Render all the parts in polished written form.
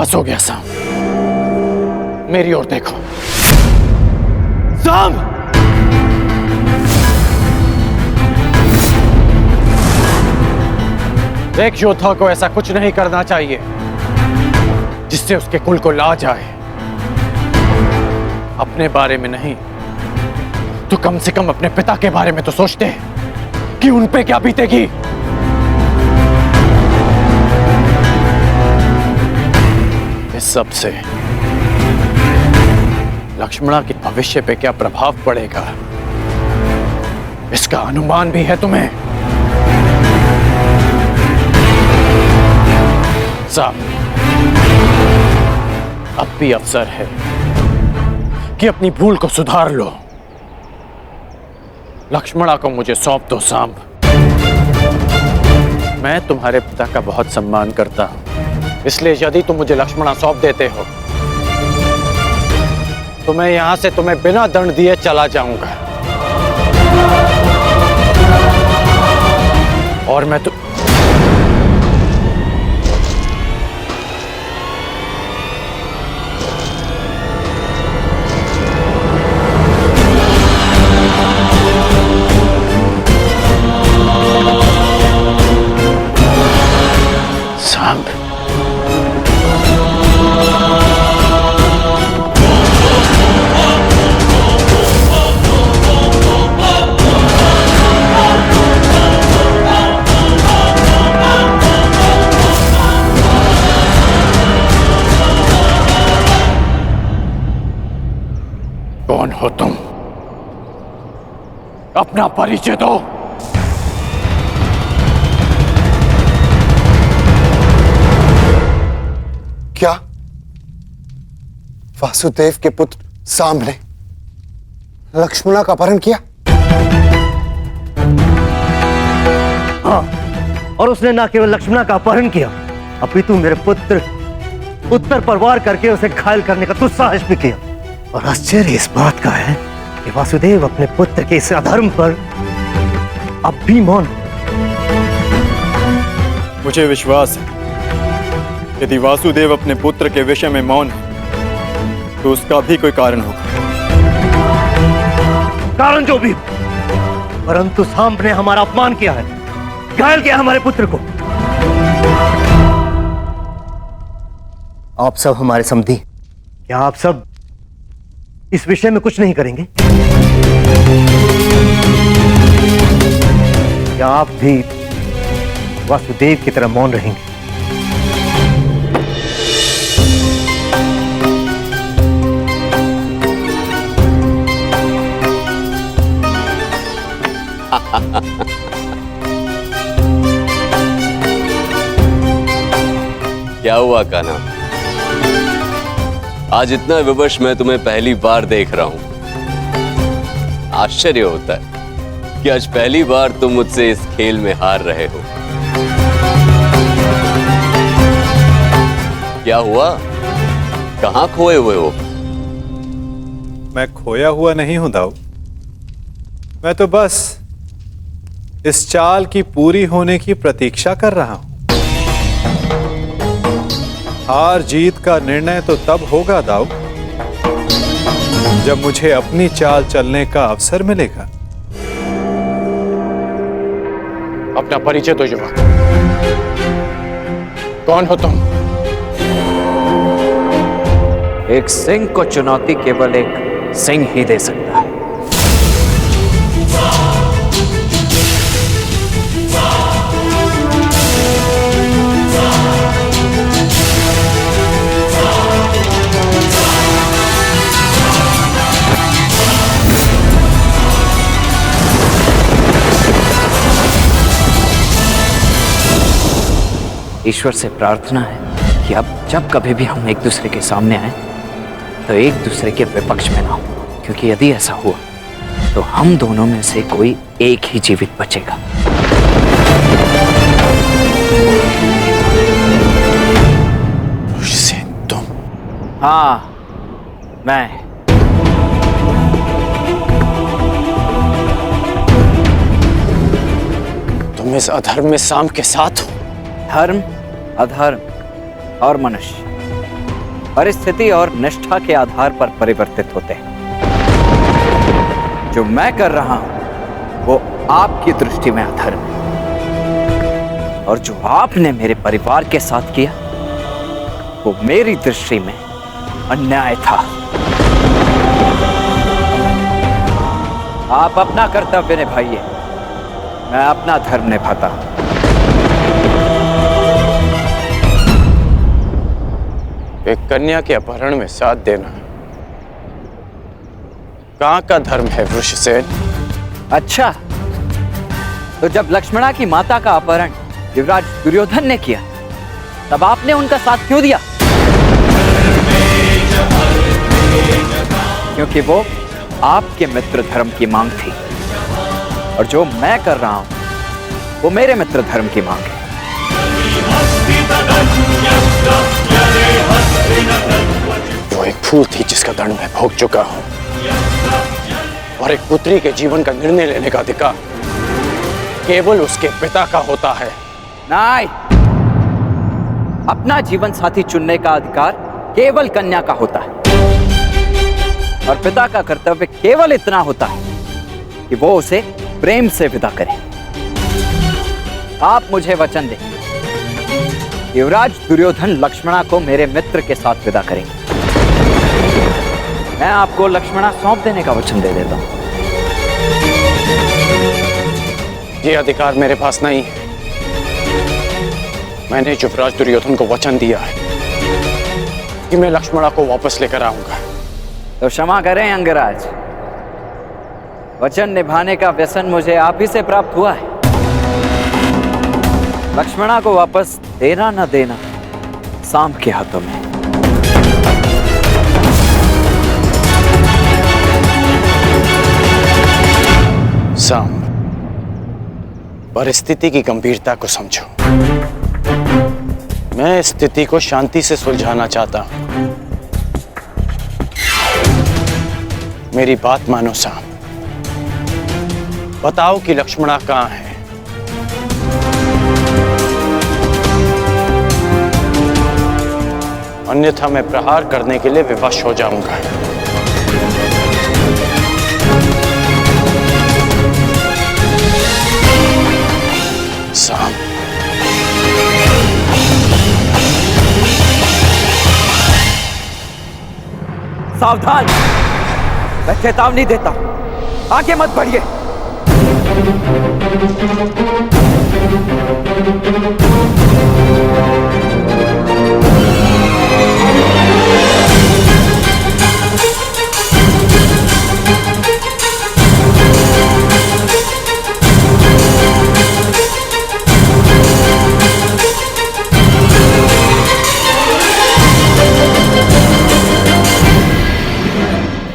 बस हो गया सांप। मेरी ओर देखो। सांप! एक योद्धा को ऐसा कुछ नहीं करना चाहिए जिससे उसके कुल को लाज आए। अपने बारे में नहीं तो कम से कम अपने पिता के बारे में तो सोचते कि उन पे क्या बीतेगी। इस सब से लक्ष्मणा के भविष्य पे क्या प्रभाव पड़ेगा, इसका अनुमान भी है तुम्हें? साहब, अब भी अवसर है कि अपनी भूल को सुधार लो। लक्ष्मणा को मुझे सौंप दो सांब। मैं तुम्हारे पिता का बहुत सम्मान करता हूं, इसलिए यदि तुम मुझे लक्ष्मणा सौंप देते हो तो मैं यहां से तुम्हें बिना दंड दिए चला जाऊंगा। और मैं तो सांप, कौन हो तुम? अपना परिचय दो। क्या वासुदेव के पुत्र सांब ने लक्ष्मणा का अपहरण किया? हाँ, और उसने ना केवल लक्ष्मणा का अपहरण किया, अपितु मेरे पुत्र उत्तर पर वार करके उसे घायल करने का दुस्साहस भी किया। और आश्चर्य इस बात का है कि वासुदेव अपने पुत्र के इस अधर्म पर अब भी मौन। मुझे विश्वास है यदि वासुदेव अपने पुत्र के विषय में मौन है तो उसका भी कोई कारण होगा। कारण जो भी, परंतु सांब ने हमारा अपमान किया है, घायल किया हमारे पुत्र को। आप सब हमारे समधी, क्या आप सब इस विषय में कुछ नहीं करेंगे? क्या आप भी वासुदेव की तरह मौन रहेंगे? क्या हुआ कान्हा? आज इतना विवश मैं तुम्हें पहली बार देख रहा हूं। आश्चर्य होता है कि आज पहली बार तुम मुझसे इस खेल में हार रहे हो। क्या हुआ? कहां खोए हुए हो? मैं खोया हुआ नहीं हूं दाऊ। मैं तो बस इस चाल की पूरी होने की प्रतीक्षा कर रहा हूं। हार जीत का निर्णय तो तब होगा दाऊ जब मुझे अपनी चाल चलने का अवसर मिलेगा। अपना परिचय दो युवक। कौन हो तुम? एक सिंह को चुनौती केवल एक सिंह ही दे सकता है। ईश्वर से प्रार्थना है कि अब जब कभी भी हम एक दूसरे के सामने आए तो एक दूसरे के विपक्ष में ना हो, क्योंकि यदि ऐसा हुआ तो हम दोनों में से कोई एक ही जीवित बचेगा। तुम? हाँ, मैं। तुम इस अधर्म में सांब के साथ हो? धर्म, अधर्म और मनुष्य परिस्थिति और निष्ठा के आधार पर परिवर्तित होते हैं। जो मैं कर रहा हूं वो आपकी दृष्टि में अधर्म है, और जो आपने मेरे परिवार के साथ किया वो मेरी दृष्टि में अन्याय था। आप अपना कर्तव्य निभाइए, मैं अपना धर्म निभाता हूं। एक कन्या के अपहरण में साथ देना कहाँ का धर्म है वृषसेन? अच्छा, तो जब लक्ष्मणा की माता का अपहरण युवराज दुर्योधन ने किया तब आपने उनका साथ क्यों दिया? क्योंकि वो आपके मित्र धर्म की मांग थी, और जो मैं कर रहा हूं वो मेरे मित्र धर्म की मांग है। वो एक फूल थी जिसका दंड मैं भोग चुका हूं, और एक पुत्री के जीवन का निर्णय लेने का अधिकार केवल उसके पिता का होता है। नहीं, अपना जीवन साथी चुनने का अधिकार केवल कन्या का होता है, और पिता का कर्तव्य केवल इतना होता है कि वो उसे प्रेम से विदा करे। आप मुझे वचन दें, युवराज दुर्योधन लक्ष्मणा को मेरे मित्र के साथ विदा करेंगे। मैं आपको लक्ष्मणा सौंप देने का वचन दे देता हूं। ये अधिकार मेरे पास नहीं है। मैंने युवराज दुर्योधन को वचन दिया है कि मैं लक्ष्मणा को वापस लेकर आऊंगा। तो क्षमा करें अंगराज, वचन निभाने का व्यसन मुझे आप ही से प्राप्त हुआ है। लक्ष्मणा को वापस देना न देना सांब के हाथों में। सांब, परिस्थिति की गंभीरता को समझो। मैं स्थिति को शांति से सुलझाना चाहता हूं। मेरी बात मानो सांब, बताओ कि लक्ष्मणा कहां है? अन्यथा मैं प्रहार करने के लिए विवश हो जाऊंगा। सांब, सावधान, मैं चेतावनी देता हूं, आगे मत बढ़िए।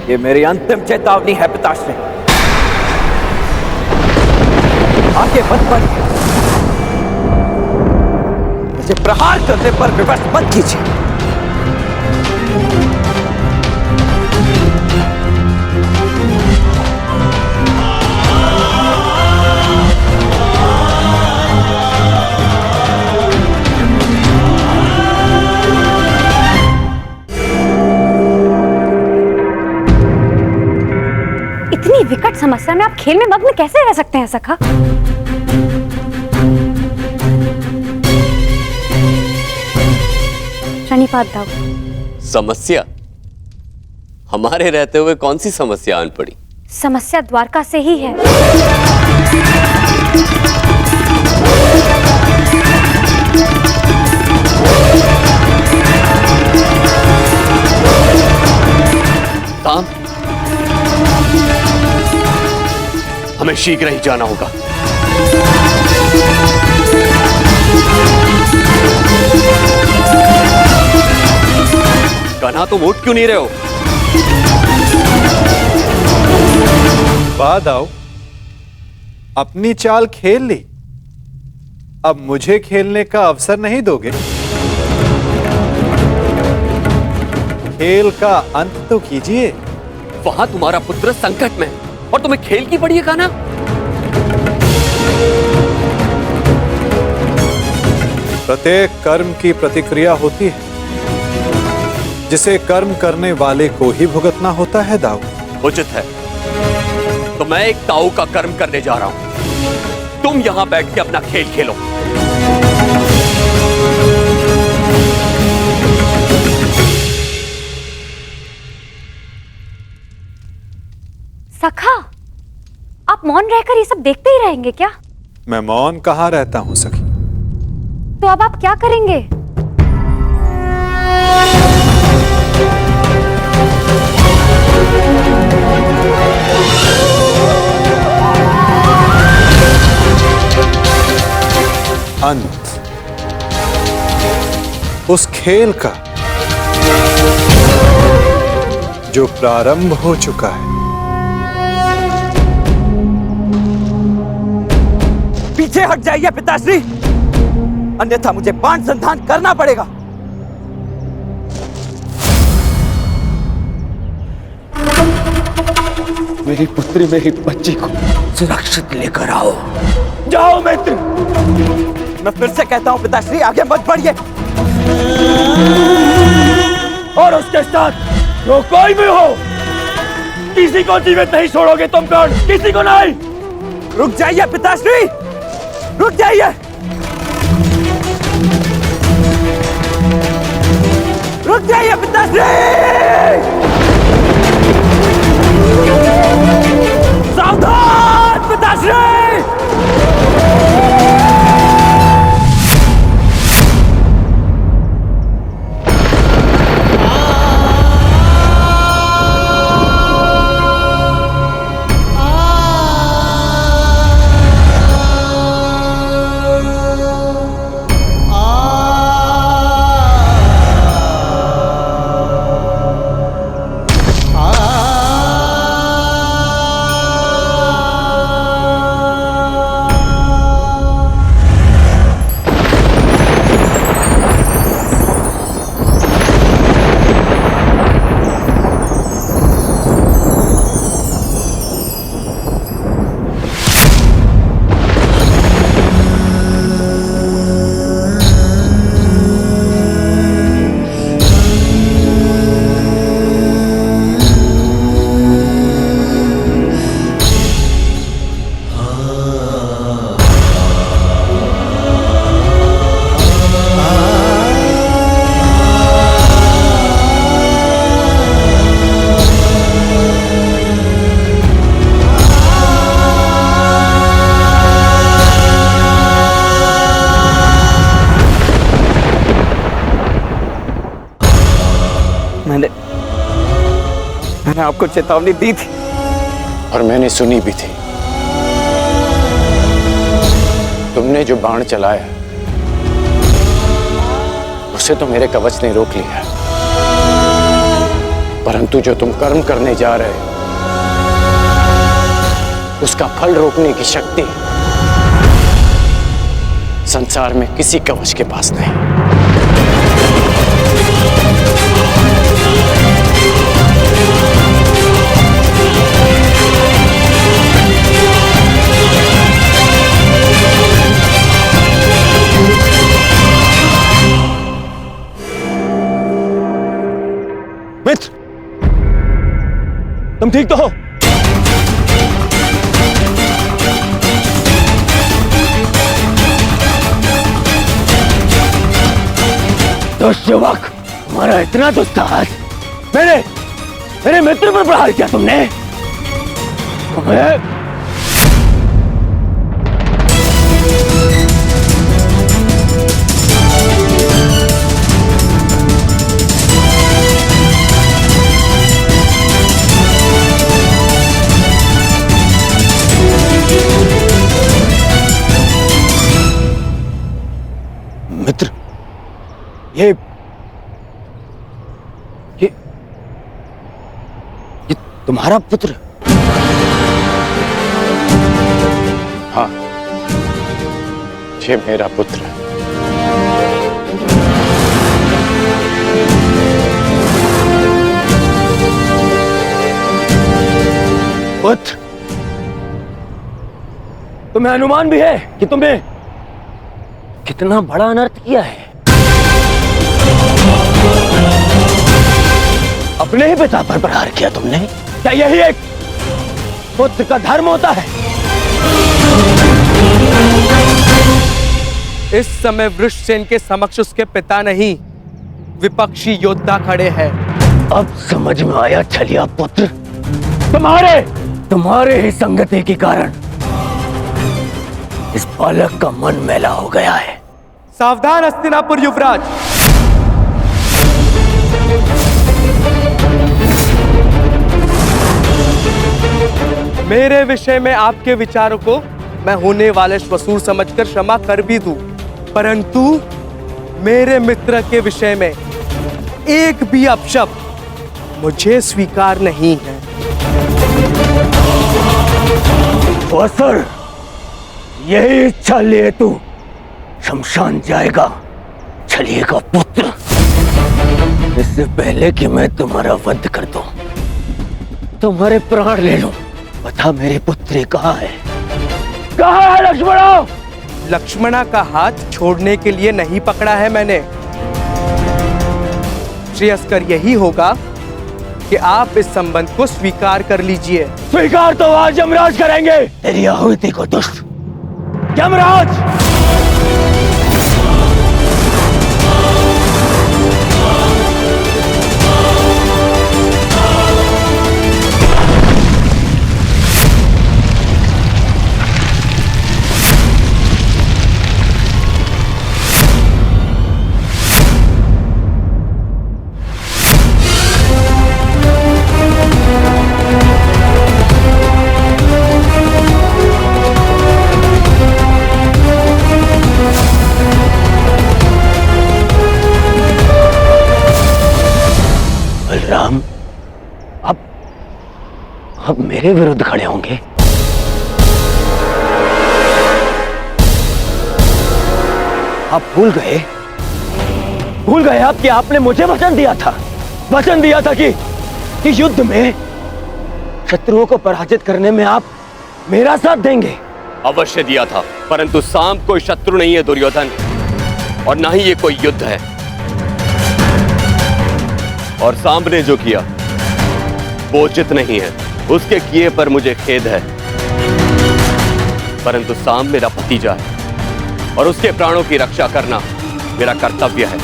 ये मेरी अंतिम चेतावनी है पिताश्री, आगे मत बढ़िए। मुझे प्रहार करने पर विवश मत कीजिए। इतनी विकट समस्या में आप खेल में मग्न कैसे रह सकते हैं सखा? शनिपात दाव। समस्या? हमारे रहते हुए कौन सी समस्या आन पड़ी? समस्या द्वारका से ही है। काम, हमें शीघ्र ही जाना होगा। कान्हा, तुम उठ क्यों नहीं रहे हो? बाद आओ, अपनी चाल खेल ली, अब मुझे खेलने का अवसर नहीं दोगे? खेल का अंत तो कीजिए। वहां तुम्हारा पुत्र संकट में और तुम्हें खेल की पड़ी है कान्हा? प्रत्येक कर्म की प्रतिक्रिया होती है। जिसे कर्म करने वाले को ही भुगतना होता है दाऊ। उचित है, तो मैं एक ताऊ का कर्म करने जा रहा हूं। तुम यहां बैठ के अपना खेल खेलो। सखा, आप मौन रहकर ये सब देखते ही रहेंगे क्या? मैं मौन कहाँ रहता हूं सखी। तो अब आप क्या करेंगे? अंत उस खेल का जो प्रारंभ हो चुका है। पीछे हट जाइए पिताश्री, अन्यथा मुझे बाण संधान करना पड़ेगा। मेरी पुत्री, मेरी बच्ची को सुरक्षित लेकर आओ। जाओ मित्र। मैं फिर से कहता हूं पिताश्री, आगे मत बढ़िए। और उसके साथ जो कोई भी हो, किसी को जीवित नहीं छोड़ोगे तुम कौन? किसी को नहीं। रुक जाइए पिताश्री, रुक जाइए। रुक जाइए पिताश्री। सावधान पिताश्री। मैंने आपको चेतावनी दी थी और मैंने सुनी भी थी। तुमने जो बाण चलाया उसे तो मेरे कवच ने रोक लिया, परंतु जो तुम कर्म करने जा रहे हो उसका फल रोकने की शक्ति संसार में किसी कवच के पास नहीं। मित्र, तुम ठीक तो हो? दुष्ट युवक, तुम्हारा इतना दुस्साहस, मेरे मित्र पर प्रहार किया तुमने। मित्र, ये तुम्हारा पुत्र? हाँ, ये मेरा पुत्र है। पुत्र, तुम्हें अनुमान भी है कि तुमने कितना बड़ा अनर्थ किया है। अपने ही पिता पर प्रहार किया तुमने? क्या यही एक पुत्र का धर्म होता है? इस समय वृषसेन के समक्ष उसके पिता नहीं, विपक्षी योद्धा खड़े हैं। अब समझ में आया छलिया पुत्र, तुम्हारे ही संगति के कारण इस बालक का मन मैला हो गया है। सावधान हस्तिनापुर युवराज। मेरे विषय में आपके विचारों को मैं होने वाले श्वशुर समझकर क्षमा कर भी दूं, परंतु मेरे मित्र के विषय में एक भी अपशब्द मुझे स्वीकार नहीं है। सर, यही इच्छा लिए तू शमशान जाएगा छलिए का पुत्र। इससे पहले कि मैं तुम्हारा वध कर दूं, तुम्हारे प्राण ले लूं, बता मेरी पुत्री कहाँ है? कहाँ है लक्ष्मणा? लक्ष्मणा का हाथ छोड़ने के लिए नहीं पकड़ा है मैंने। श्रेयस्कर यही होगा कि आप इस संबंध को स्वीकार कर लीजिए। स्वीकार तो आज यमराज करेंगे। तेरी आहुति को दुष्ट यमराज। बलराम अब मेरे विरुद्ध खड़े होंगे। आप भूल गए आप कि आपने मुझे वचन दिया था कि युद्ध में शत्रुओं को पराजित करने में आप मेरा साथ देंगे। अवश्य दिया था, परंतु सांब कोई शत्रु नहीं है दुर्योधन, और ना ही ये कोई युद्ध है। और सांब ने जो किया वो उचित नहीं है, उसके किए पर मुझे खेद है, परंतु सांब मेरा भतीजा है और उसके प्राणों की रक्षा करना मेरा कर्तव्य है।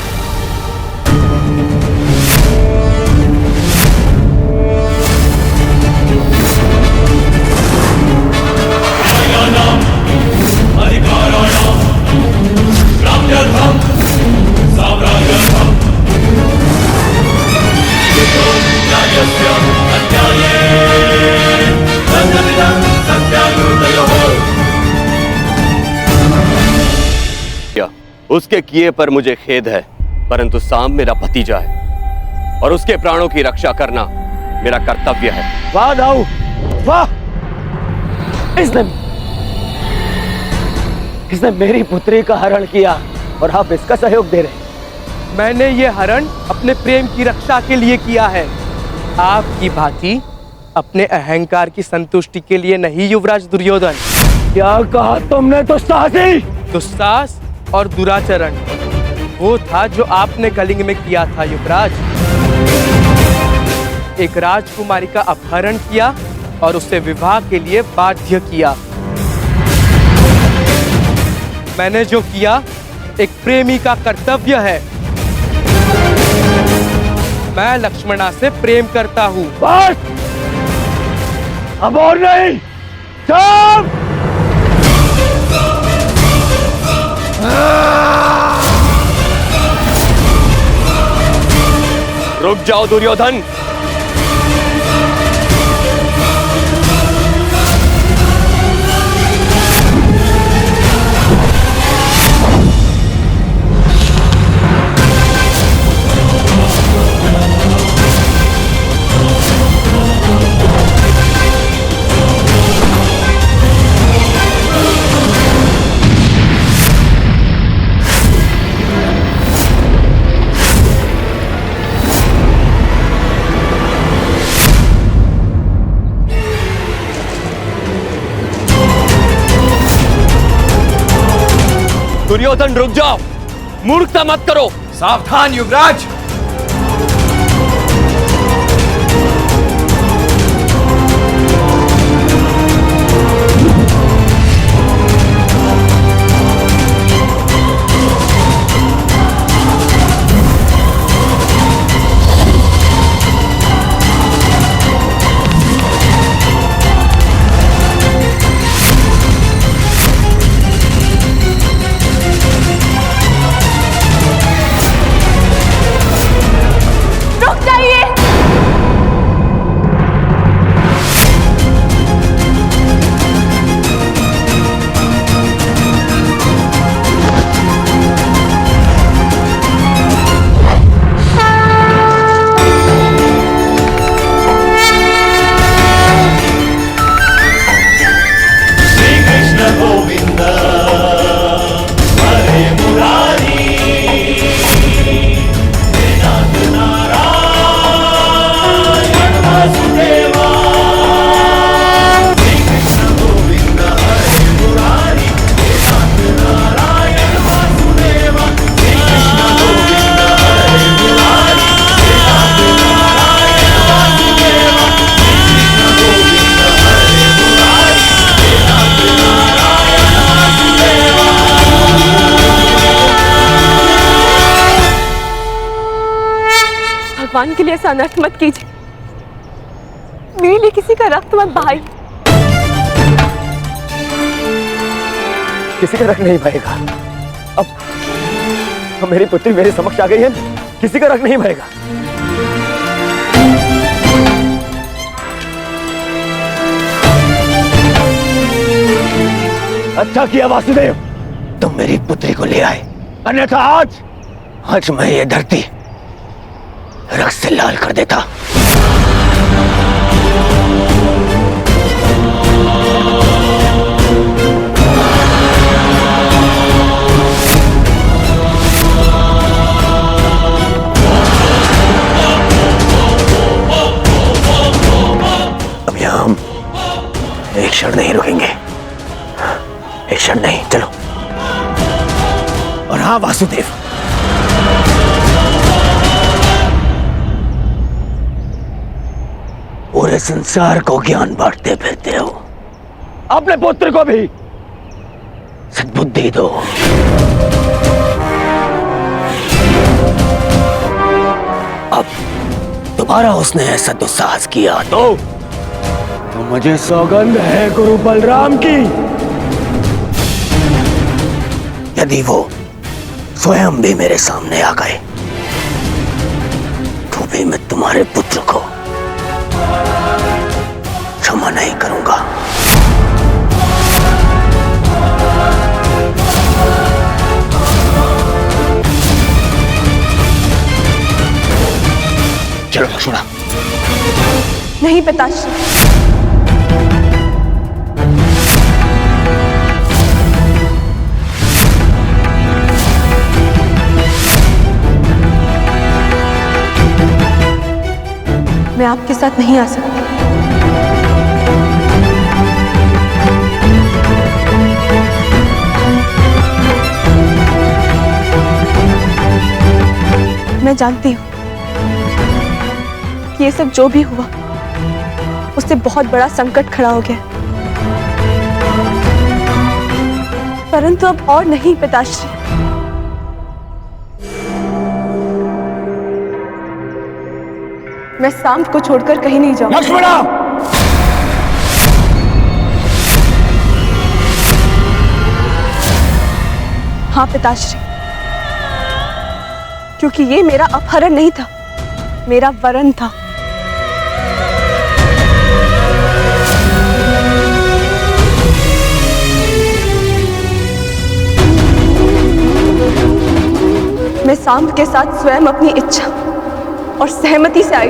उसके किए पर मुझे खेद है, परंतु सांब मेरा भतीजा है और उसके प्राणों की रक्षा करना मेरा कर्तव्य है। वाह दाऊ, वाह! इसने मेरी पुत्री का हरण किया और आप इसका सहयोग दे रहे हैं। मैंने ये हरण अपने प्रेम की रक्षा के लिए किया है, आपकी भांति अपने अहंकार की संतुष्टि के लिए नहीं युवराज दुर्योधन। क्या कहा तुमने दुस्साहसी? दुस्साहस और दुराचरण वो था जो आपने कलिंग में किया था युवराज। एक राजकुमारी का अपहरण किया और उसे विवाह के लिए बाध्य किया। मैंने जो किया एक प्रेमी का कर्तव्य है। मैं लक्ष्मणा से प्रेम करता हूं। बस अब और नहीं। सब रुक जाओ दुर्योधन। दुर्योधन रुक जाओ, मूर्खता मत करो। सावधान युवराज। भगवान के लिए ऐसा अनर्थ मत कीजिए। मेरे लिए किसी का रक्त मत बहाइए। किसी का रख नहीं बहेगा। अब मेरी पुत्री मेरे समक्ष आ गई है, किसी का रख नहीं बहेगा। अच्छा किया वासुदेव, तुम मेरी पुत्री को ले आए, अन्यथा आज मैं ये धरती रक्त से लाल कर देता। अब यहां हम एक क्षण नहीं रुकेंगे, एक क्षण नहीं, चलो। और हाँ वासुदेव, पूरे संसार को ज्ञान बांटते फिरते हो, अपने पुत्र को भी सद्बुद्धि दो। अब दोबारा उसने ऐसा दुस्साहस किया तो मुझे सौगंध है गुरु बलराम की, यदि वो स्वयं भी मेरे सामने आ गए तो भी मैं तुम्हारे पुत्र को क्षमा नहीं करूंगा। चलो लक्ष्मणा। नहीं पिताश्री, मैं आपके साथ नहीं आ सकती। मैं जानती हूँ कि ये सब जो भी हुआ उससे बहुत बड़ा संकट खड़ा हो गया, परंतु अब और नहीं पिताश्री। मैं सांब को छोड़कर कहीं नहीं जाऊंगी। लक्ष्मणा! हाँ पिताश्री, क्योंकि ये मेरा अपहरण नहीं था, मेरा वरण था। मैं सांब के साथ स्वयं अपनी इच्छा और सहमति से आई।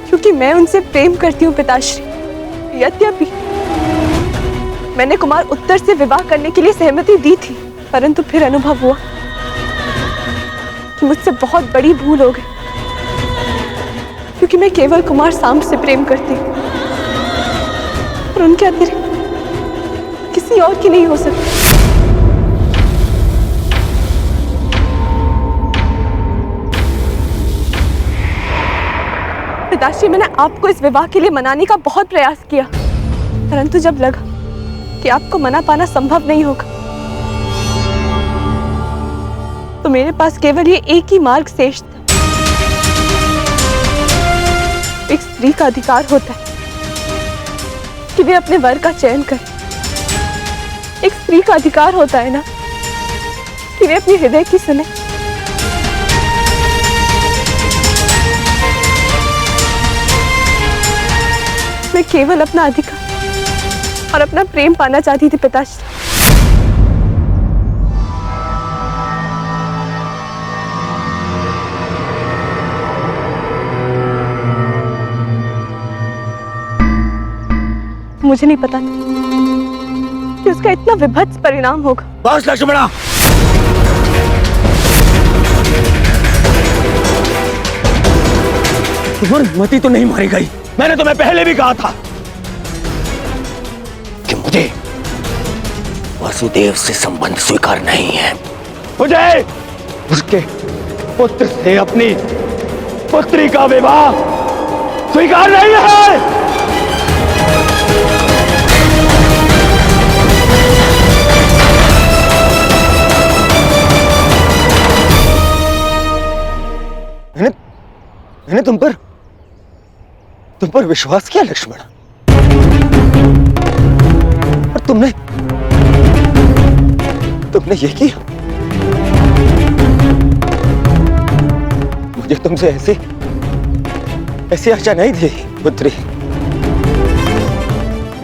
क्योंकि मैं उनसे प्रेम करती हूँ पिताश्री। यद्यपि मैंने कुमार उत्तर से विवाह करने के लिए सहमति दी थी, परंतु फिर अनुभव हुआ कि मुझसे बहुत बड़ी भूल हो गई, क्योंकि मैं केवल कुमार सांब से प्रेम करती हूँ और उनके अतिरिक्त किसी और की नहीं हो सकती। पिताश्री, मैंने आपको इस विवाह के लिए मनाने का बहुत प्रयास किया, परंतु जब लगा कि आपको मना पाना संभव नहीं होगा तो मेरे पास केवल ये एक ही मार्ग शेष था। एक स्त्री का अधिकार होता है कि वे अपने वर का चयन करे। एक स्त्री का अधिकार होता है ना कि वे अपने हृदय की सुने। मैं केवल अपना अधिकार और अपना प्रेम पाना चाहती थी पिताश्री। मुझे नहीं पता था कि उसका इतना विभत्स परिणाम होगा। बस लक्ष्मणा, तुम्हारी मति तो नहीं मारी गई। मैंने तुम्हें पहले भी कहा था कि मुझे वासुदेव से संबंध स्वीकार नहीं है। मुझे उसके पुत्र से अपनी पुत्री का विवाह स्वीकार नहीं है। मैंने तुम पर विश्वास किया लक्ष्मण, और तुमने ये किया। मुझे तुमसे ऐसी आशा नहीं थी पुत्री,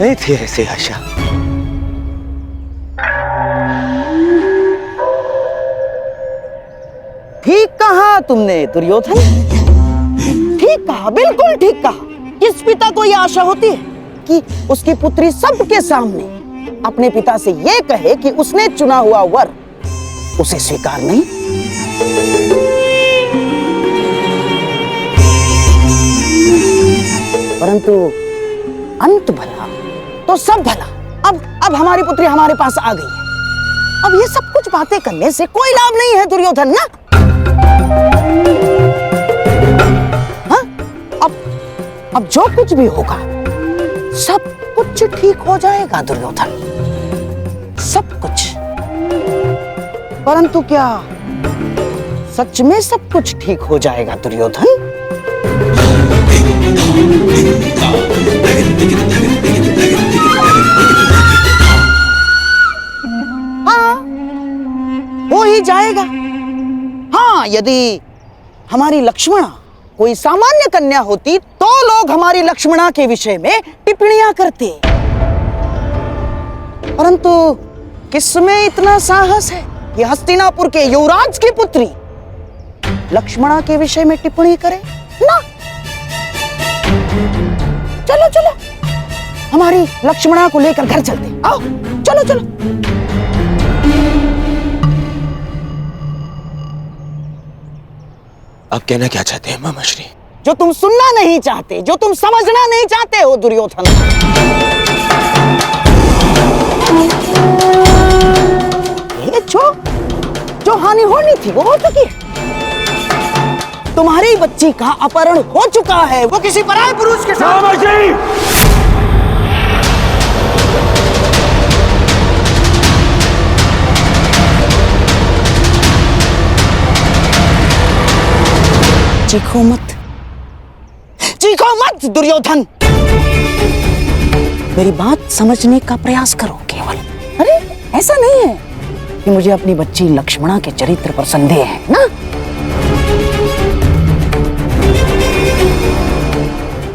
नहीं थी ऐसी आशा। ठीक कहा तुमने दुर्योधन, ठीक कहा, बिल्कुल ठीक कहा। किस पिता को यह आशा होती है कि उसकी पुत्री सबके सामने अपने पिता से यह कहे कि उसने चुना हुआ वर उसे स्वीकार नहीं। परंतु अंत भला तो सब भला। अब हमारी पुत्री हमारे पास आ गई है। अब ये सब कुछ बातें करने से कोई लाभ नहीं है दुर्योधन ना। हाँ? अब जो कुछ भी होगा सब कुछ ठीक हो जाएगा दुर्योधन, सब कुछ। परंतु क्या सच में सब कुछ ठीक हो जाएगा दुर्योधन? हाँ, हो ही जाएगा। हाँ, यदि हमारी लक्ष्मणा कोई सामान्य कन्या होती तो लोग हमारी लक्ष्मणा के विषय में टिप्पणियां करते, परंतु किसमें इतना साहस है कि हस्तिनापुर के युवराज की पुत्री लक्ष्मणा के विषय में टिप्पणी करे ना। चलो चलो हमारी लक्ष्मणा को लेकर घर चलते, आओ चलो चलो। आप कहना क्या चाहते हैं मामाश्री? जो तुम सुनना नहीं चाहते, जो तुम समझना नहीं चाहते हो दुर्योधन। ये जो हानि होनी थी वो हो चुकी है। तुम्हारी बच्ची का अपहरण हो चुका है, वो किसी पराये पुरुष के साथ। चीखो मत दुर्योधन, मेरी बात समझने का प्रयास करो केवल। अरे ऐसा नहीं है कि मुझे अपनी बच्ची लक्ष्मणा के चरित्र पर संदेह है ना,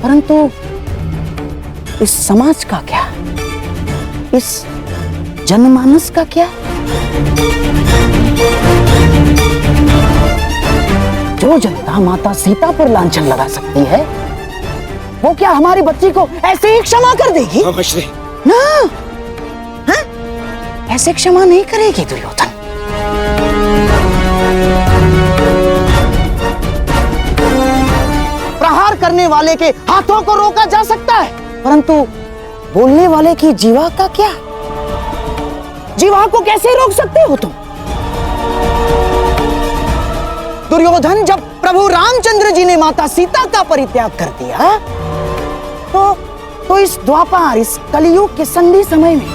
परंतु इस समाज का क्या, इस जनमानस का क्या? जो जनता माता सीता पर लांछन लगा सकती है, वो क्या हमारी बच्ची को ऐसे ही क्षमा कर देगी? ना, हाँ? ऐसे क्षमा नहीं करेगी दुर्योधन। प्रहार करने वाले के हाथों को रोका जा सकता है, परंतु बोलने वाले की जीवा का क्या? जीवा को कैसे रोक सकते हो तुम? दुर्योधन, जब प्रभु रामचंद्र जी ने माता सीता का परित्याग कर दिया तो इस द्वापर, इस कलियुग के संधि समय में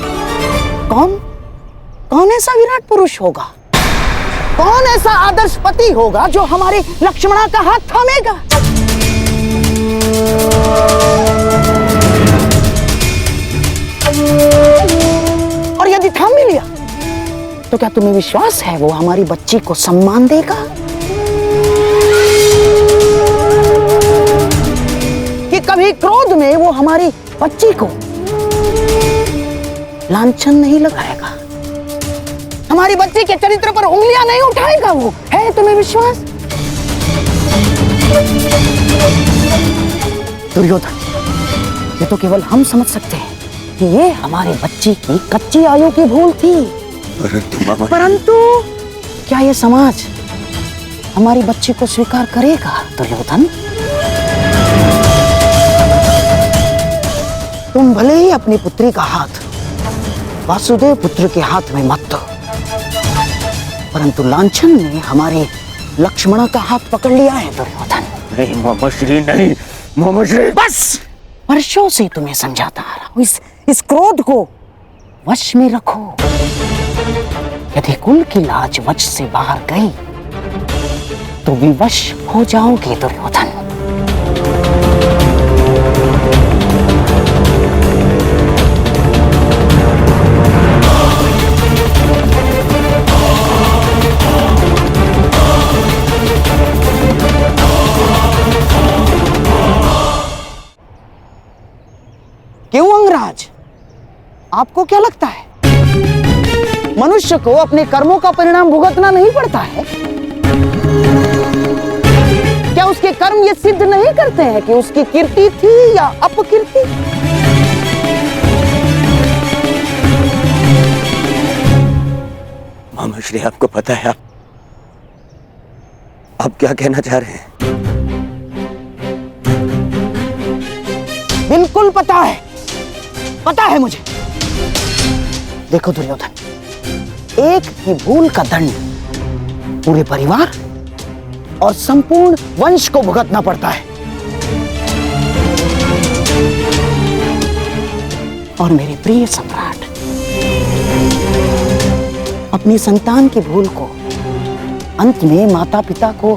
कौन ऐसा विराट पुरुष होगा, कौन ऐसा आदर्श पति होगा जो हमारे लक्ष्मणा का हाथ थामेगा? और यदि थाम भी लिया तो क्या तुम्हें विश्वास है वो हमारी बच्ची को सम्मान देगा? कि कभी क्रोध में वो हमारी बच्ची को लांछन नहीं लगाएगा, हमारी बच्ची के चरित्र पर उंगलियां नहीं उठाएगा? वो है तुम्हें विश्वास? दुर्योधन, ये तो केवल हम समझ सकते हैं कि ये हमारी बच्ची की कच्ची आयु की भूल थी, परंतु क्या ये समाज हमारी बच्ची को स्वीकार करेगा दुर्योधन? तुम भले ही अपनी पुत्री का हाथ वासुदेव पुत्र के हाथ में मत दो, परंतु लांछन ने हमारे लक्ष्मणा का हाथ पकड़ लिया है दुर्योधन। नहीं मामाश्री नहीं, मोहम्मद शरीफ, बस वर्षों से तुम्हें समझाता आ रहा हूं, इस क्रोध को वश में रखो। यदि कुल की लाज वश से बाहर गई तो विवश हो जाओगे दुर्योधन। क्यों अंगराज, आपको क्या लगता है मनुष्य को अपने कर्मों का परिणाम भुगतना नहीं पड़ता है? क्या उसके कर्म ये सिद्ध नहीं करते हैं कि उसकी कीर्ति थी या अपकीर्ति? मोहम्मद शरीफ, आपको पता है आप क्या कहना चाह रहे हैं? बिल्कुल पता है मुझे। देखो दुर्योधन, एक ही भूल का दंड पूरे परिवार और संपूर्ण वंश को भुगतना पड़ता है। और मेरे प्रिय सम्राट, अपनी संतान की भूल को अंत में माता पिता को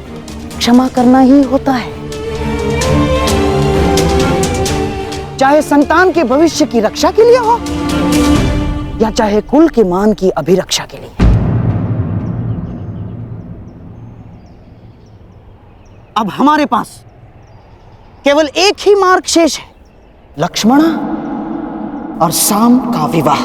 क्षमा करना ही होता है, चाहे संतान के भविष्य की रक्षा के लिए हो या चाहे कुल के मान की अभिरक्षा के लिए। अब हमारे पास केवल एक ही मार्ग शेष है, लक्ष्मणा और साम का विवाह।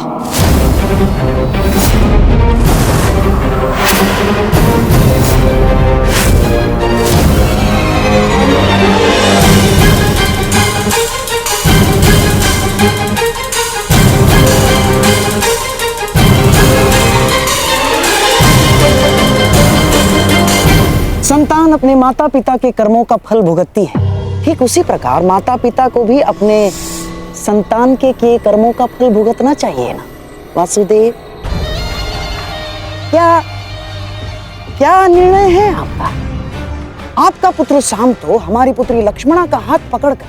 संतान अपने माता पिता के कर्मों का फल भुगतती है, ठीक उसी प्रकार माता पिता को भी अपने संतान के किए कर्मों का फल भुगतना चाहिए ना वासुदेव? क्या निर्णय है आपका? आपका पुत्र साम तो हमारी पुत्री लक्ष्मणा का हाथ पकड़कर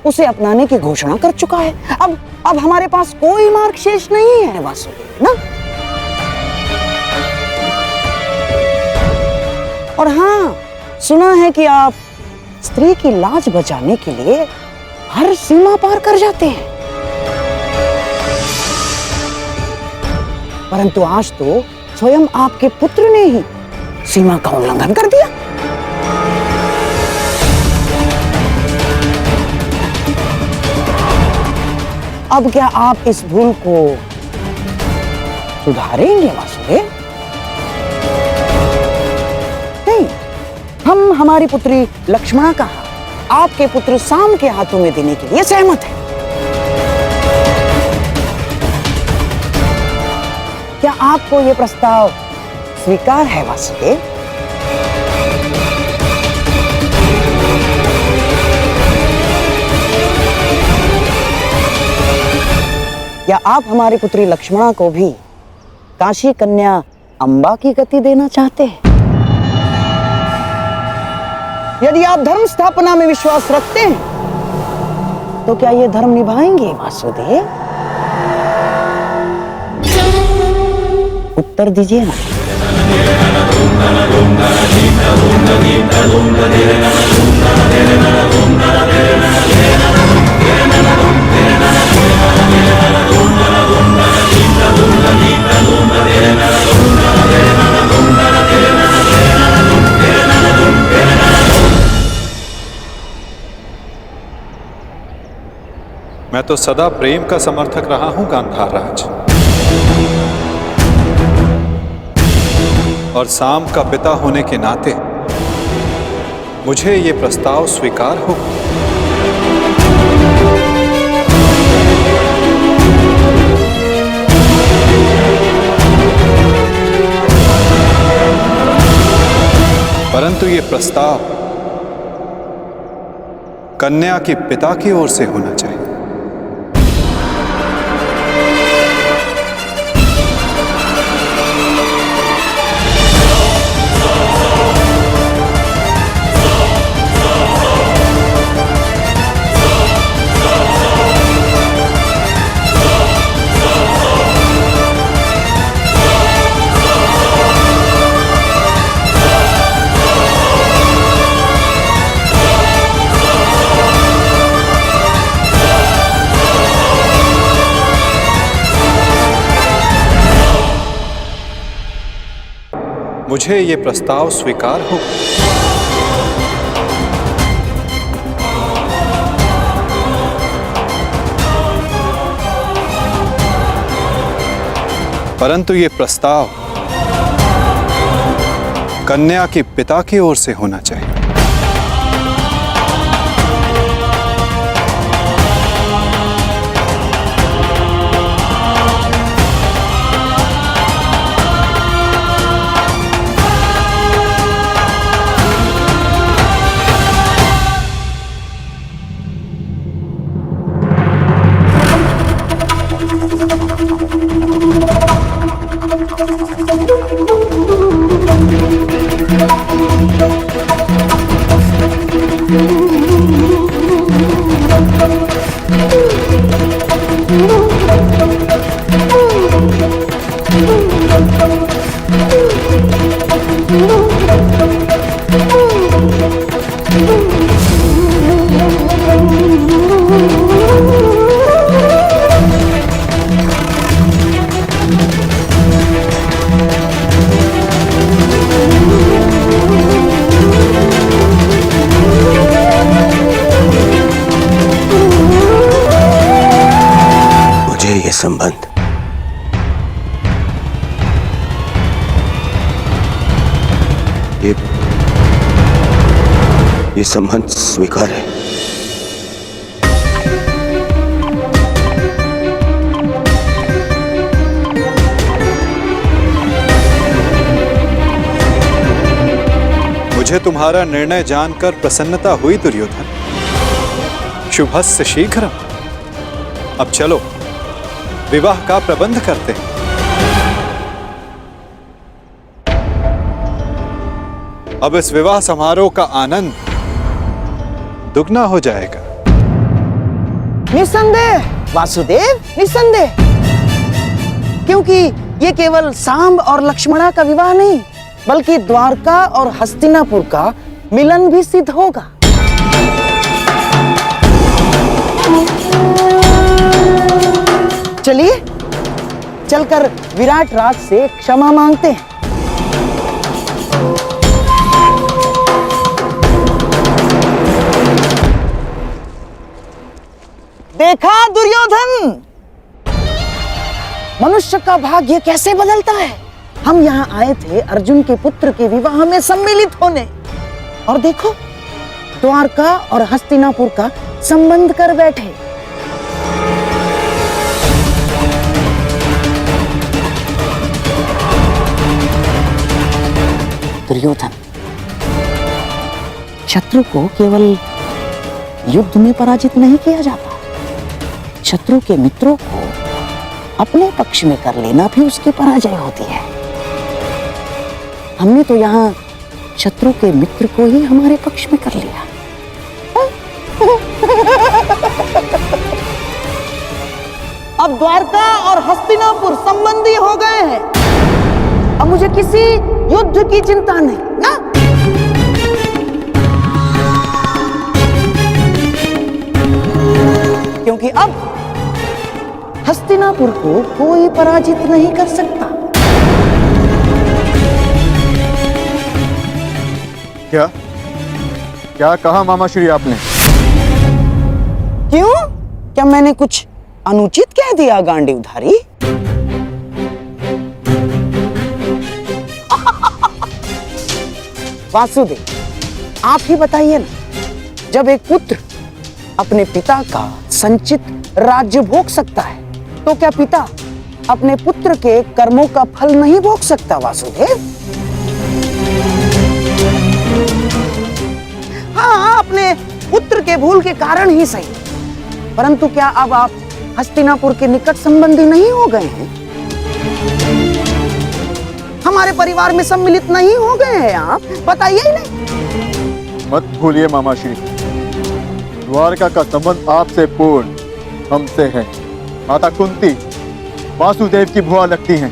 उसे अपनाने की घोषणा कर चुका है। अब हमारे पास कोई मार्ग शेष नहीं है वासुदेव ना। और हाँ, सुना है कि आप स्त्री की लाज बचाने के लिए हर सीमा पार कर जाते हैं, परंतु आज तो स्वयं आपके पुत्र ने ही सीमा का उल्लंघन कर दिया। अब क्या आप इस भूल को सुधारेंगे वासुदेव? हम हमारी पुत्री लक्ष्मणा का आपके पुत्र साम के हाथों में देने के लिए सहमत हैं। क्या आपको यह प्रस्ताव स्वीकार है वासुदेव? या आप हमारी पुत्री लक्ष्मणा को भी काशी कन्या अंबा की गति देना चाहते हैं? यदि आप धर्म स्थापना में विश्वास रखते हैं तो क्या ये धर्म निभाएंगे वासुदेव? उत्तर दीजिए ना। मैं तो सदा प्रेम का समर्थक रहा हूं गांधार राज, और साम का पिता होने के नाते मुझे ये प्रस्ताव स्वीकार होगा। परंतु ये प्रस्ताव कन्या के पिता की ओर से होना चाहिए। मुझे ये प्रस्ताव स्वीकार हो। परंतु ये प्रस्ताव कन्या के पिता की ओर से होना चाहिए। संबंध ये संबंध स्वीकार है। मुझे तुम्हारा निर्णय जानकर प्रसन्नता हुई दुर्योधन। शुभस्य शीघ्रम। अब चलो विवाह का प्रबंध करते हैं। अब इस विवाह समारोह का आनंद दुगना हो जाएगा। निसंदेह वासुदेव, निसंदेह, क्योंकि ये केवल सांब और लक्ष्मणा का विवाह नहीं, बल्कि द्वारका और हस्तिनापुर का मिलन भी सिद्ध होगा। चलिए चलकर विराट राज से क्षमा मांगते हैं। देखा दुर्योधन, मनुष्य का भाग्य कैसे बदलता है। हम यहाँ आए थे अर्जुन के पुत्र के विवाह में सम्मिलित होने, और देखो द्वारका और हस्तिनापुर का संबंध कर बैठे। दुर्योधन, शत्रु को केवल युद्ध में पराजित नहीं किया जाता, शत्रु के मित्रों को अपने पक्ष में कर लेना भी उसकी पराजय होती है। हमने तो यहाँ शत्रु के मित्र को ही हमारे पक्ष में कर लिया। अब द्वारका और हस्तिनापुर संबंधी हो गए हैं। अब मुझे किसी युद्ध की चिंता नहीं ना। क्योंकि अब हस्तिनापुर को कोई पराजित नहीं कर सकता। क्या क्या कहा मामाश्री आपने? क्यों? क्या मैंने कुछ अनुचित कह दिया गांडीवधारी? वासुदेव, आप ही बताइए ना, जब एक पुत्र अपने पिता का संचित राज्य भोग सकता है, तो क्या पिता अपने पुत्र के कर्मों का फल नहीं भोग सकता? वासुदेव, हाँ, अपने पुत्र के भूल के कारण ही सही, परंतु क्या अब आप हस्तिनापुर के निकट संबंधी नहीं हो गए हैं? हमारे परिवार में सम्मिलित नहीं हो गए हैं आप? बताइए ही नहीं। मत भूलिए मामाश्री, द्वारका का संबंध आपसे पूर्ण हमसे है। माता कुंती वासुदेव की भुआ लगती हैं,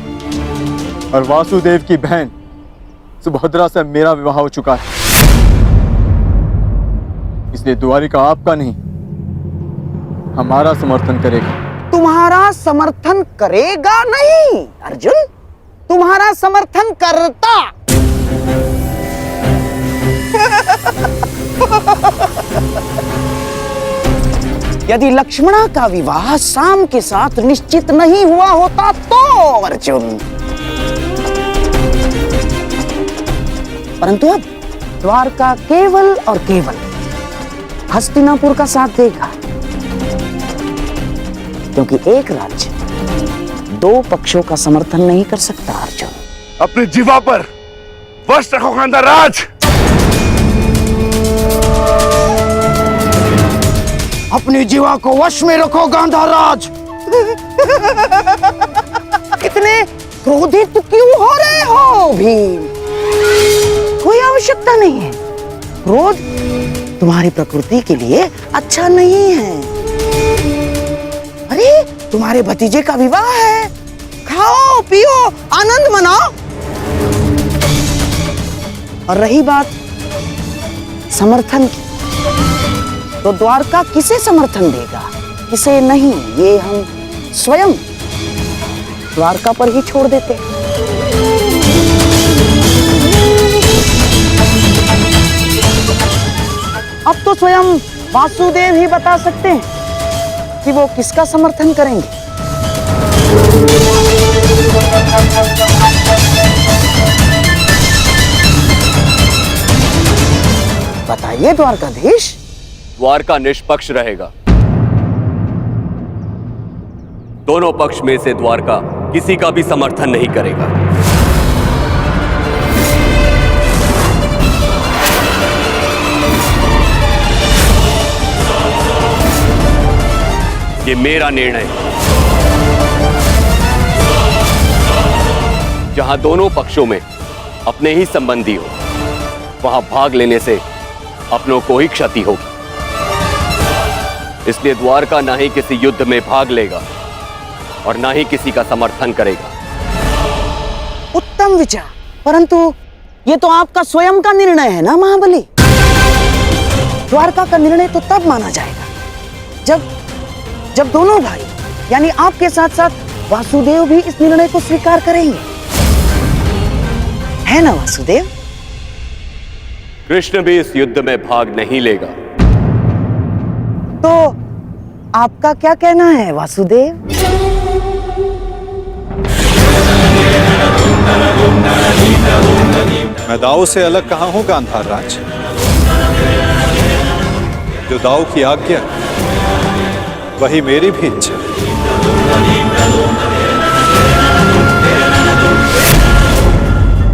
और वासुदेव की बहन सुभद्रा से मेरा विवाह हो चुका है। इसलिए द्वारिका आपका नहीं, हमारा समर्थन करेगा। तुम्हारा समर्थन करेगा नहीं अर्जुन, तुम्हारा समर्थन करता। यदि लक्ष्मणा का विवाह साम के साथ निश्चित नहीं हुआ होता तो अर्जुन, परंतु अब द्वारका केवल और केवल हस्तिनापुर का साथ देगा, क्योंकि एक राज्य दो पक्षों का समर्थन नहीं कर सकता अर्जुन। अपनी जीवा पर वश रखो गांधार राज। अपनी जीवा को वश में रखो गांधार राज। कितने क्रोधित क्यों हो रहे हो भीम? कोई आवश्यकता नहीं है। क्रोध तुम्हारी प्रकृति के लिए अच्छा नहीं है। अरे तुम्हारे भतीजे का विवाह है, खाओ पियो आनंद मनाओ। और रही बात समर्थन की, तो द्वारका किसे समर्थन देगा किसे नहीं, ये हम स्वयं द्वारका पर ही छोड़ देते। अब तो स्वयं वासुदेव ही बता सकते हैं कि वो किसका समर्थन करेंगे। बताइए द्वारकाधीश। द्वारका निष्पक्ष रहेगा। दोनों पक्ष में से द्वारका किसी का भी समर्थन नहीं करेगा। ये मेरा निर्णय है। जहां दोनों पक्षों में अपने ही संबंधी हो, वहां भाग लेने से अपनों को ही क्षति होगी। इसलिए द्वारका ना ही किसी युद्ध में भाग लेगा और ना ही किसी का समर्थन करेगा। उत्तम विचार, परंतु ये तो आपका स्वयं का निर्णय है ना महाबली। द्वारका का निर्णय तो तब माना जाएगा जब दोनों भाई यानी आपके साथ साथ वासुदेव भी इस निर्णय को स्वीकार करेंगे, है ना वासुदेव? कृष्ण भी इस युद्ध में भाग नहीं लेगा। तो आपका क्या कहना है वासुदेव? मैं दाऊ से अलग कहां हूं गांधार राज। जो दाऊ की आज्ञा वही मेरी भी इच्छा।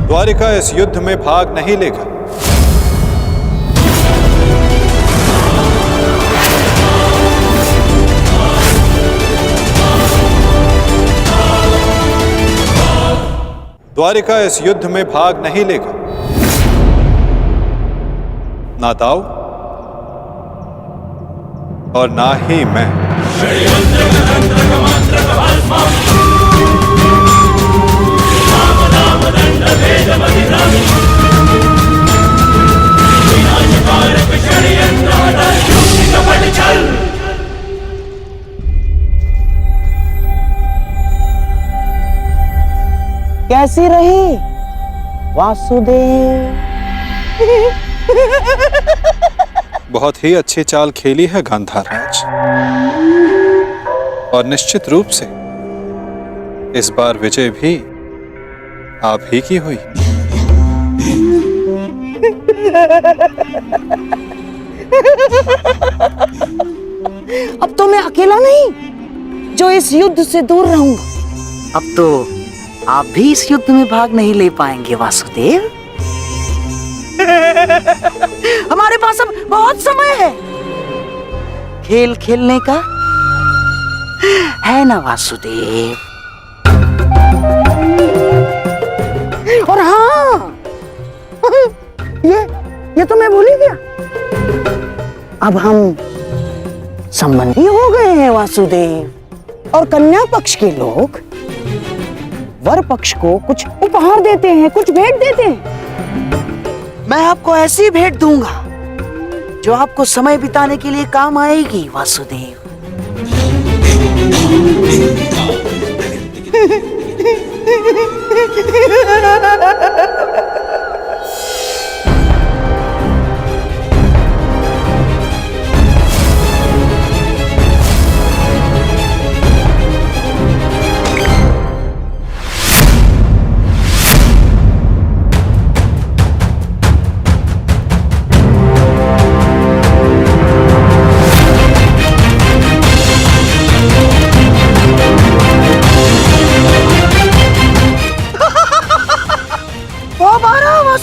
द्वारिका इस युद्ध में भाग नहीं लेगा। द्वारिका इस युद्ध में भाग नहीं लेगा। ना दाऊ और ना ही मैं। कैसी रही वासुदेव? बहुत ही अच्छी चाल खेली है गांधार राज, और निश्चित रूप से इस बार विजय भी आप ही की हुई। अब तो मैं अकेला नहीं जो इस युद्ध से दूर रहूंगा। अब तो आप भी इस युद्ध में भाग नहीं ले पाएंगे वासुदेव। हमारे पास अब बहुत समय है खेल खेलने का, है ना वासुदेव? और हाँ, ये तो मैं भूल ही गया। अब हम संबंधी हो गए हैं वासुदेव, और कन्या पक्ष के लोग वर पक्ष को कुछ उपहार देते हैं, कुछ भेंट देते हैं। मैं आपको ऐसी भेंट दूंगा जो आपको समय बिताने के लिए काम आएगी वासुदेव।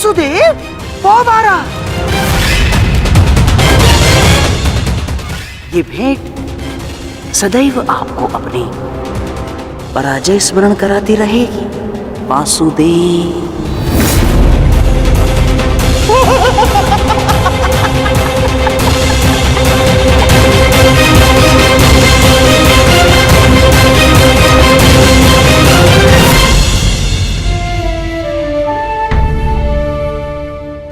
वासुदेव पोबारा। ये भेंट सदैव आपको अपनी पराजय स्मरण कराती रहेगी वासुदेव।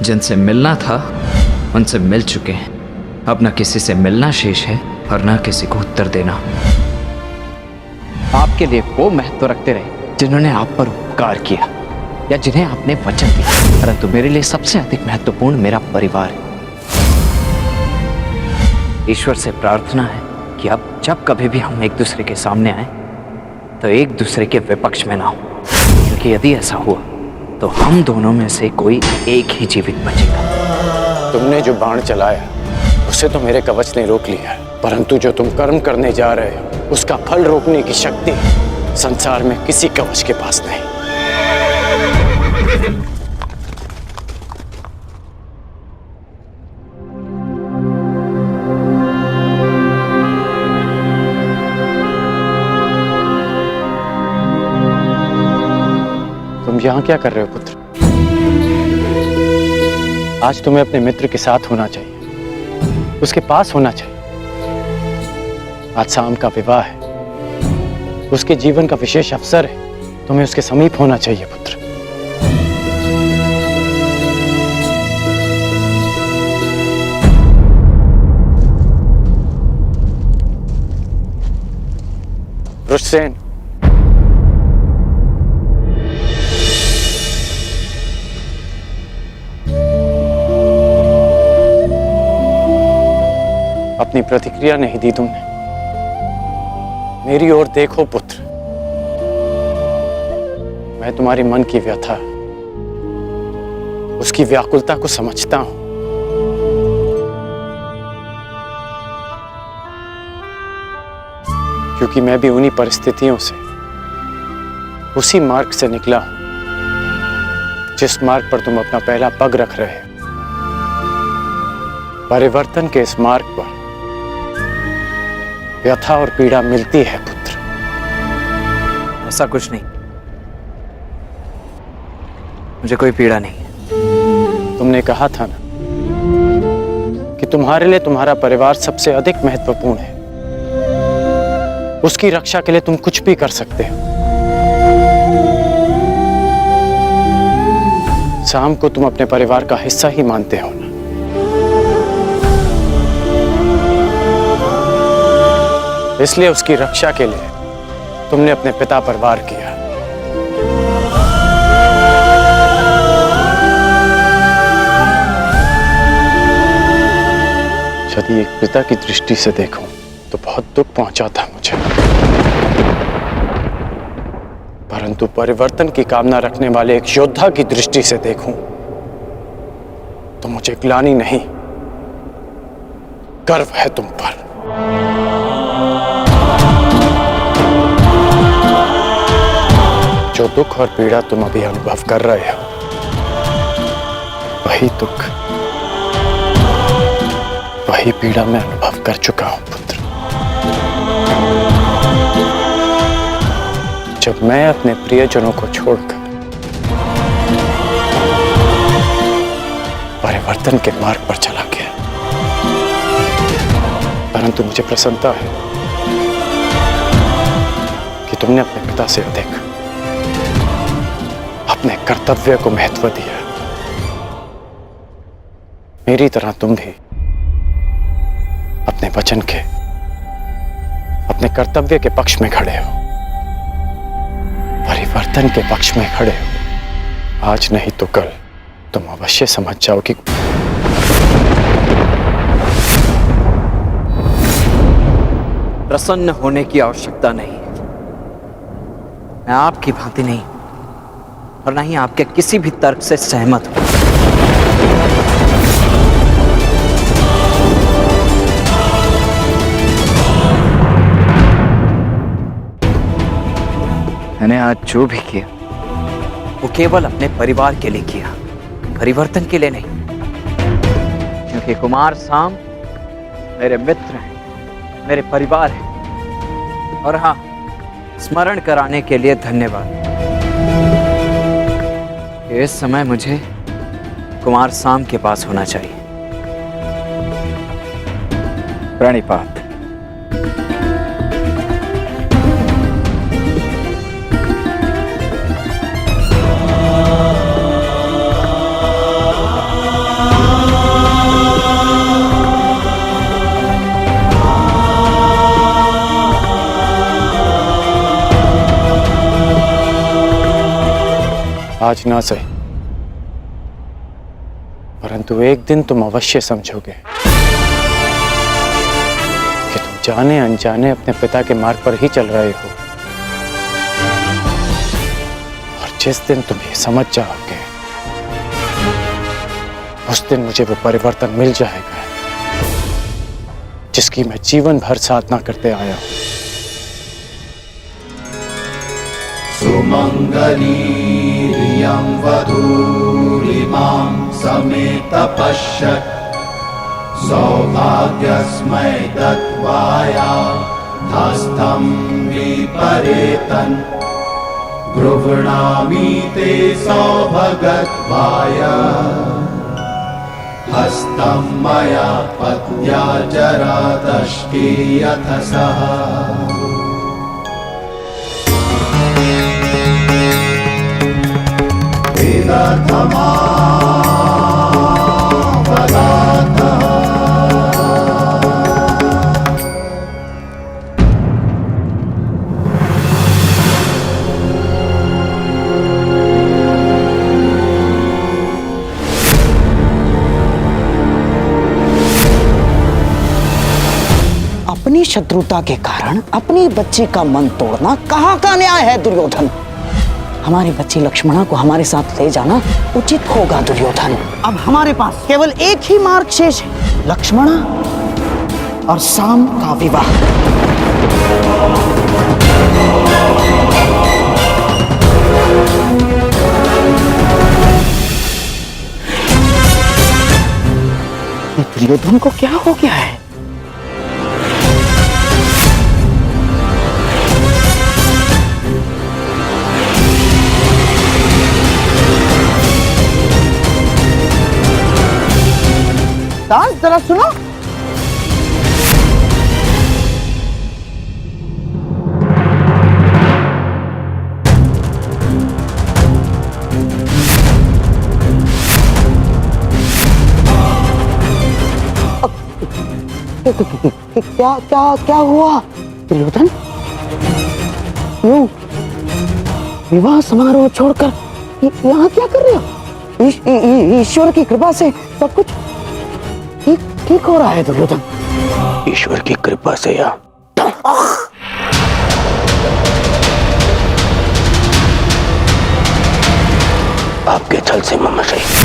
जिनसे मिलना था उनसे मिल चुके हैं। अब न किसी से मिलना शेष है और न किसी को उत्तर देना। आपके लिए वो महत्व रखते रहे जिन्होंने आप पर उपकार किया या जिन्हें आपने वचन दिया, परंतु मेरे लिए सबसे अधिक महत्वपूर्ण मेरा परिवार है। ईश्वर से प्रार्थना है कि अब जब कभी भी हम एक दूसरे के सामने आए तो एक दूसरे के विपक्ष में ना हो, क्योंकि यदि ऐसा हुआ तो हम दोनों में से कोई एक ही जीवित बचेगा। तुमने जो बाण चलाया उसे तो मेरे कवच ने रोक लिया, परंतु जो तुम कर्म करने जा रहे हो उसका फल रोकने की शक्ति संसार में किसी कवच के पास नहीं। तुम यहां क्या कर रहे हो पुत्र? आज तुम्हें अपने मित्र के साथ होना चाहिए, उसके पास होना चाहिए। आज शाम का विवाह है, उसके जीवन का विशेष अवसर है, तुम्हें उसके समीप होना चाहिए पुत्र। रुष्सेन, अपनी प्रतिक्रिया नहीं दी तुमने। मेरी ओर देखो पुत्र, मैं तुम्हारी मन की व्यथा, उसकी व्याकुलता को समझता हूं। क्योंकि मैं भी उन्हीं परिस्थितियों से, उसी मार्ग से निकला हूं जिस मार्ग पर तुम अपना पहला पग रख रहे हो। परिवर्तन के इस मार्ग पर व्यथा और पीड़ा मिलती है पुत्र। ऐसा कुछ नहीं, मुझे कोई पीड़ा नहीं। तुमने कहा था ना कि तुम्हारे लिए तुम्हारा परिवार सबसे अधिक महत्वपूर्ण है, उसकी रक्षा के लिए तुम कुछ भी कर सकते हो। शाम को तुम अपने परिवार का हिस्सा ही मानते हो ना? इसलिए उसकी रक्षा के लिए तुमने अपने पिता पर वार किया। यदि एक पिता की दृष्टि से देखूं तो बहुत दुख पहुंचा था मुझे, परंतु परिवर्तन की कामना रखने वाले एक योद्धा की दृष्टि से देखूं तो मुझे ग्लानि नहीं, गर्व है तुम पर। जो दुख और पीड़ा तुम अभी अनुभव कर रहे हो, वही दुख, वही पीड़ा मैं अनुभव कर चुका हूं पुत्र। जब मैं अपने प्रियजनों को छोड़कर परिवर्तन के मार्ग पर चला गया, परंतु मुझे प्रसन्नता है कि तुमने अपने पिता से अधिक अपने कर्तव्य को महत्व दिया। मेरी तरह तुम भी अपने वचन के, अपने कर्तव्य के पक्ष में खड़े हो, परिवर्तन के पक्ष में खड़े हो। आज नहीं तो कल तुम अवश्य समझ जाओगे। प्रसन्न होने की आवश्यकता नहीं, मैं आपकी भांति नहीं और ना ही आपके किसी भी तर्क से सहमत हूं। मैंने आज जो भी किया वो केवल अपने परिवार के लिए किया, परिवर्तन के लिए नहीं, क्योंकि कुमार साम मेरे मित्र हैं, मेरे परिवार हैं। और हाँ, स्मरण कराने के लिए धन्यवाद। इस समय मुझे कुमार साम के पास होना चाहिए। प्रणिपात। आज ना सही, परंतु एक दिन तुम अवश्य समझोगे कि तुम जाने अनजाने अपने पिता के मार्ग पर ही चल रहे हो। और जिस दिन तुम ये समझ जाओगे, उस दिन मुझे वो परिवर्तन मिल जाएगा जिसकी मैं जीवन भर साधना करते आया हूं। सुमंगलीरियं वधूरिमां समेत पश्यत् सौभाग्यस्मै दत्वाया हस्तं विपरेतन् गृह्णामि ते सौभगत्वाय हस्तं मया पत्या जरादष्टे यथ सः अपनी शत्रुता के कारण अपनी बच्ची का मन तोड़ना कहाँ का न्याय है दुर्योधन? हमारी बच्ची लक्ष्मणा को हमारे साथ ले जाना उचित होगा दुर्योधन। अब हमारे पास केवल एक ही मार्ग शेष है, लक्ष्मणा और साम का विवाह। दुर्योधन को क्या हो गया है? जरा सुनो। क्या क्या क्या हुआ दुर्योधन? विवाह समारोह छोड़कर यहाँ क्या कर रहे हो? ईश्वर की कृपा से सब कुछ ठीक हो रहा है दुर्योधन। ईश्वर की कृपा से या आपके छल से महाशय